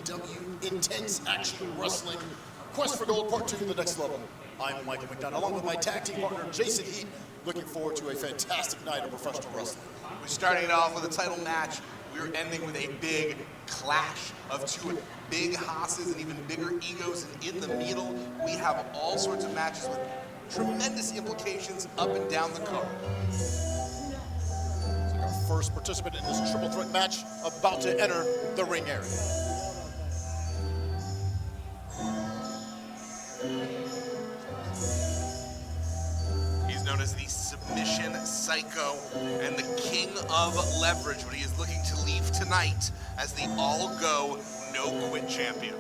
IAW Intense Action Wrestling Quest for Gold Part 2 to the next level. I'm Michael McDonough, along with my tag team partner, Jason Heat. Looking forward to a fantastic night of professional wrestling. We're starting it off with a title match. We're ending with a big clash of two big hosses and even bigger egos. And in the middle, we have all sorts of matches with tremendous implications up and down the card. Our first participant in this triple threat match about to enter the ring area. He's known as the Submission Psycho and the King of Leverage, but he is looking to leave tonight as the all-go, no-quit champion.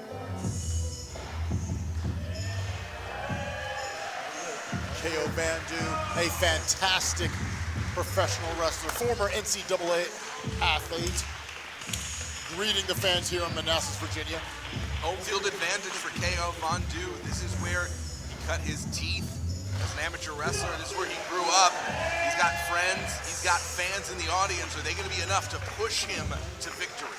K.O. Vandu, a fantastic professional wrestler, former NCAA athlete, greeting the fans here in Manassas, Virginia. Home field advantage for K.O. Vandu. This is where he cut his teeth as an amateur wrestler. This is where he grew up. He's got friends, he's got fans in the audience. Are they going to be enough to push him to victory?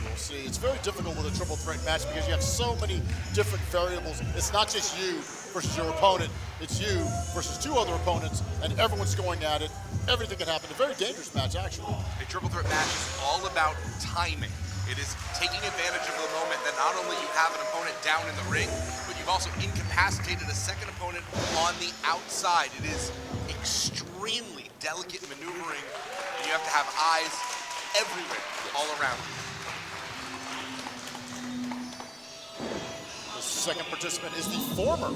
We'll see. It's very difficult with a triple threat match because you have so many different variables. It's not just you versus your opponent. It's you versus two other opponents, and everyone's going at it. Everything can happen. A very dangerous match, actually. A triple threat match is all about timing. It is taking advantage of the moment that not only you have an opponent down in the ring, but you've also incapacitated a second opponent on the outside. It is extremely delicate maneuvering, and you have to have eyes everywhere, all around you. The second participant is the former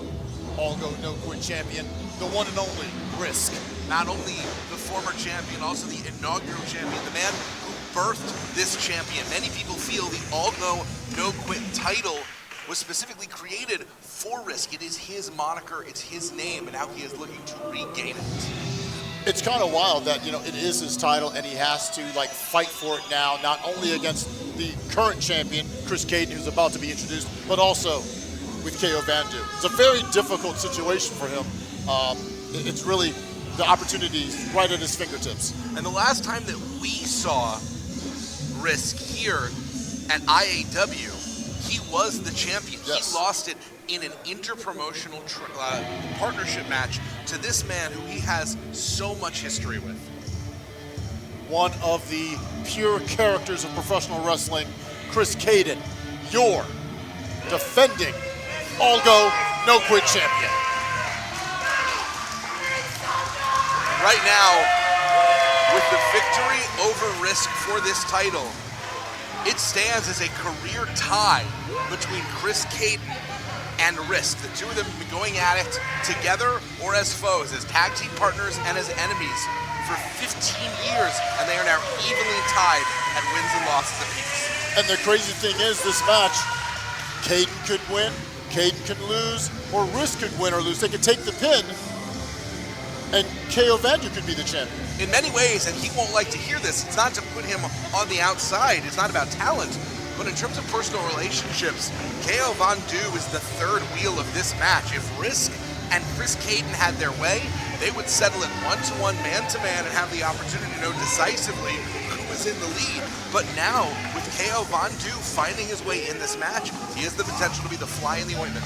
all-go, no-quit champion, the one and only Rysk. Not only the former champion, also the inaugural champion, the man who birthed this champion. Many people feel the all-go, no-quit title was specifically created for Rysk. It is his moniker, it's his name, and now he is looking to regain it. It's kind of wild that, it is his title and he has to fight for it now, not only against the current champion, Cayden, who's about to be introduced, but also with K.O. Vandu. It's a very difficult situation for him. It's really the opportunities right at his fingertips. And the last time that we saw Rysk here at IAW, he was the champion. Yes. He lost it in an interpromotional partnership match to this man who he has so much history with. One of the pure characters of professional wrestling, Cayden, your defending all-go, no-quit champion. Right now, with the victory over Rysk for this title, it stands as a career tie between Cayden and Rysk. The two of them have been going at it together or as foes, as tag team partners and as enemies for 15 years, and they are now evenly tied at wins and losses apiece. And the crazy thing is, this match, Cayden could win, Cayden could lose, or Rysk could win or lose. They could take the pin, and K.O. Vandu could be the champion. In many ways, and he won't like to hear this, it's not to put him on the outside, it's not about talent, but in terms of personal relationships, K.O. Vandu is the third wheel of this match. If Rysk and Cayden had their way, they would settle it one-to-one, man-to-man, and have the opportunity to know decisively who was in the lead. But now, with K.O. Vandu finding his way in this match, he has the potential to be the fly in the ointment.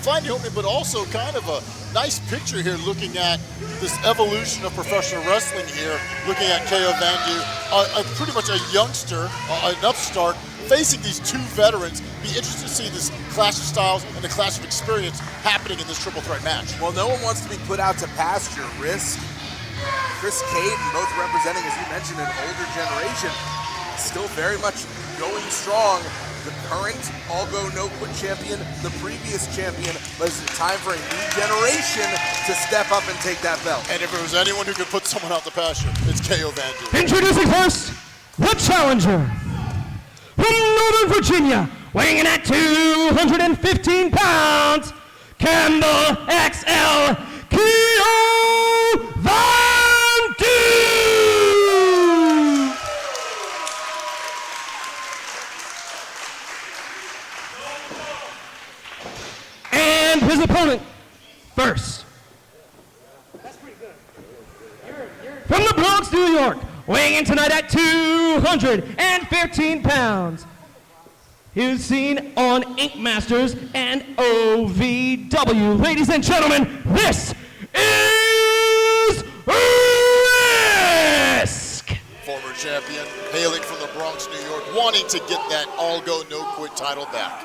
Fly in the ointment, but also kind of a nice picture here looking at this evolution of professional wrestling here, looking at K.O. Vandu, pretty much a youngster, an upstart, facing these two veterans. Be interested to see this clash of styles and the clash of experience happening in this triple threat match. Well, no one wants to be put out to pasture. Rysk, Cayden, both representing, as you mentioned, an older generation, still very much going strong. The current all-go, no-quit champion, the previous champion, but it's time for a new generation to step up and take that belt. And if there was anyone who could put someone out the pasture, it's K.O. Vandu. Introducing first, the challenger. From Northern Virginia, weighing in at 215 pounds, Campbell XL, K.O. Vandu! And his opponent, first. That's pretty good. From the Bronx, New York, weighing in tonight at 215 pounds, He was seen on Ink Masters and OVW. Ladies and gentlemen, this is Rysk! Former champion, hailing from the Bronx, New York, wanting to get that all-go, no-quit title back.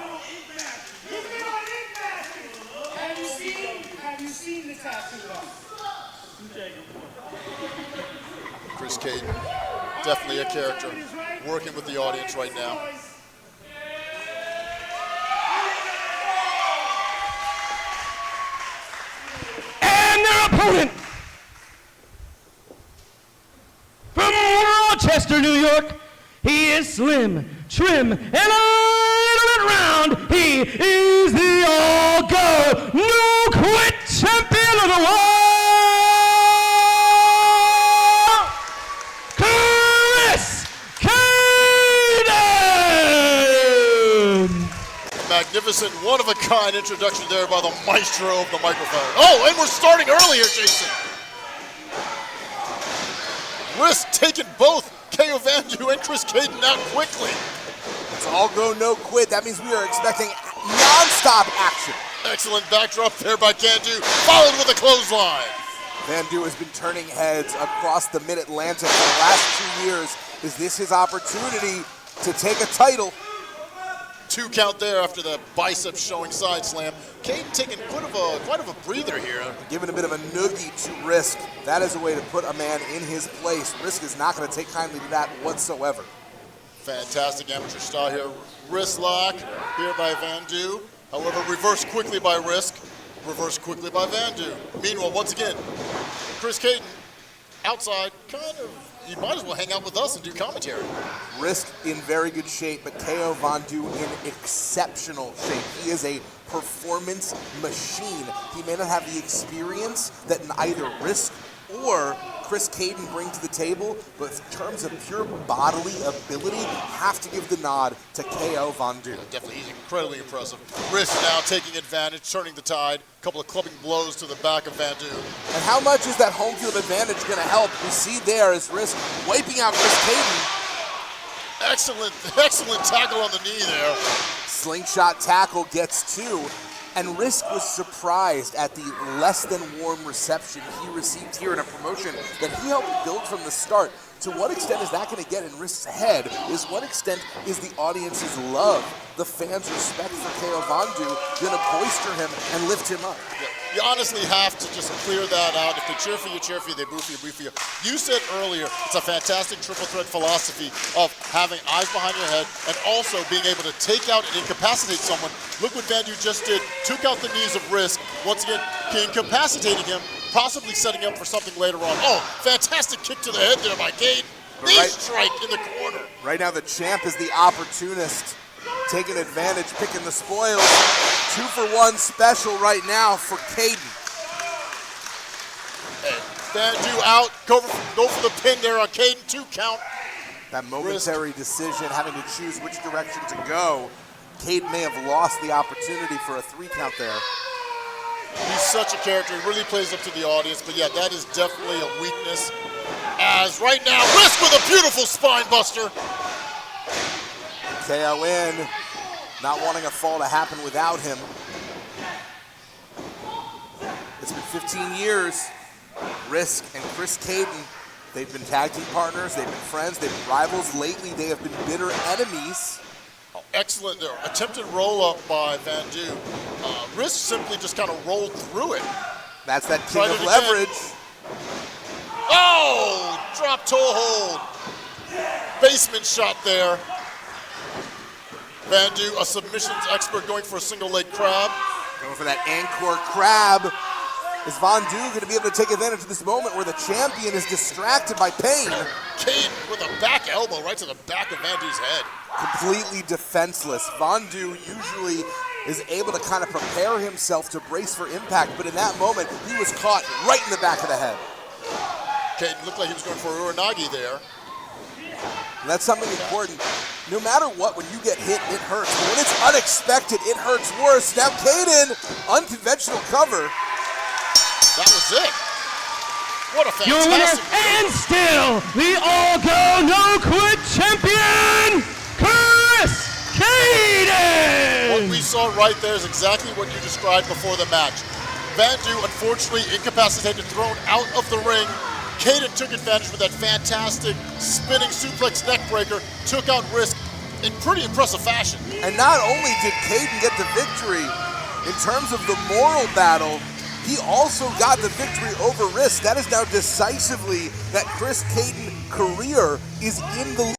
Have you seen the tattoo? Chris Cayden, definitely a character, working with the audience right now. And their opponent from Rochester, New York, he is slim, trim, and a little bit round. He is the all-go, no-quit champion of the world, Chris Cayden! Magnificent, one-of-a-kind introduction there by the maestro of the microphone. Oh, and we're starting earlier, Jason. Rysk taking both KO Vandu and Chris Cayden out quickly. It's all go, no quit. That means we are expecting non-stop action. Excellent backdrop there by Vandu, followed with a clothesline. Vandu has been turning heads across the Mid-Atlantic for the last 2 years. Is this his opportunity to take a title? 2 count there after the bicep showing side slam. Cayden taking quite of a breather here. Giving a bit of a noogie to Rysk. That is a way to put a man in his place. Rysk is not going to take kindly to that whatsoever. Fantastic amateur style here. Wrist lock here by Vandu. However, reversed quickly by Rysk. Reversed quickly by Vandu. Meanwhile, once again, Chris Cayden outside, you might as well hang out with us and do commentary. Rysk in very good shape, but KO Vandu in exceptional shape. He is a performance machine. He may not have the experience that neither Rysk or Chris Cayden bring to the table, but in terms of pure bodily ability, have to give the nod to KO Vandu. Definitely, he's incredibly impressive. Rysk now taking advantage, turning the tide. A couple of clubbing blows to the back of Vandu. And how much is that home field advantage going to help? We see there as Rysk wiping out Chris Cayden. Excellent tackle on the knee there. Slingshot tackle gets 2. And Rysk was surprised at the less than warm reception he received here in a promotion that he helped build from the start. To what extent is that going to get in Rysk's head? Is what extent is the audience's love, the fans' respect for KO Vandu going to bolster him and lift him up? Yeah, you honestly have to just clear that out. If they cheer for you, they boo for you, boo for you. You said earlier it's a fantastic triple threat philosophy of having eyes behind your head and also being able to take out and incapacitate someone. Look what Vandu just did. Took out the knees of Rysk. Once again, incapacitating him, possibly setting up for something later on. Oh, fantastic kick to the head there by Cayden. Knee strike in the corner. Right now the champ is the opportunist, taking advantage, picking the spoils. 2-for-1 special right now for Cayden. And Vandu out, go for the pin there on Cayden, 2 count. That momentary decision, having to choose which direction to go. Cayden may have lost the opportunity for a 3 count there. He's such a character, he really plays up to the audience, but yeah, that is definitely a weakness. As right now, Rysk with a beautiful spine buster. KO in, not wanting a fall to happen without him. It's been 15 years. Rysk and Chris Cayden, they've been tag team partners, they've been friends, they've been rivals. Lately, they have been bitter enemies. Oh, excellent there. Attempted roll-up by Vandu. Rysk simply just kind of rolled through it. That's that king of leverage. Oh, drop toe hold. Basement shot there. Vandu, a submissions expert, going for a single leg crab. Going for that encore crab. Is Vandu going to be able to take advantage of this moment where the champion is distracted by pain? Cayden with a back elbow right to the back of Vandu's head. Completely defenseless. Vandu usually is able to kind of prepare himself to brace for impact, but in that moment, he was caught right in the back of the head. Cayden looked like he was going for a Uranagi there. And that's something important. No matter what, when you get hit, it hurts. But when it's unexpected, it hurts worse. Now Cayden, unconventional cover. That was it. What a fantastic Your winner and still the all-go, no-quit champion, Chris Cayden! Cayden! What we saw right there is exactly what you described before the match. Vandu, unfortunately, incapacitated, thrown out of the ring. Cayden took advantage with that fantastic spinning suplex neckbreaker, took out Rysk in pretty impressive fashion. And not only did Cayden get the victory, in terms of the moral battle, he also got the victory over Rysk. That is now decisively that Chris Cayden's career is in the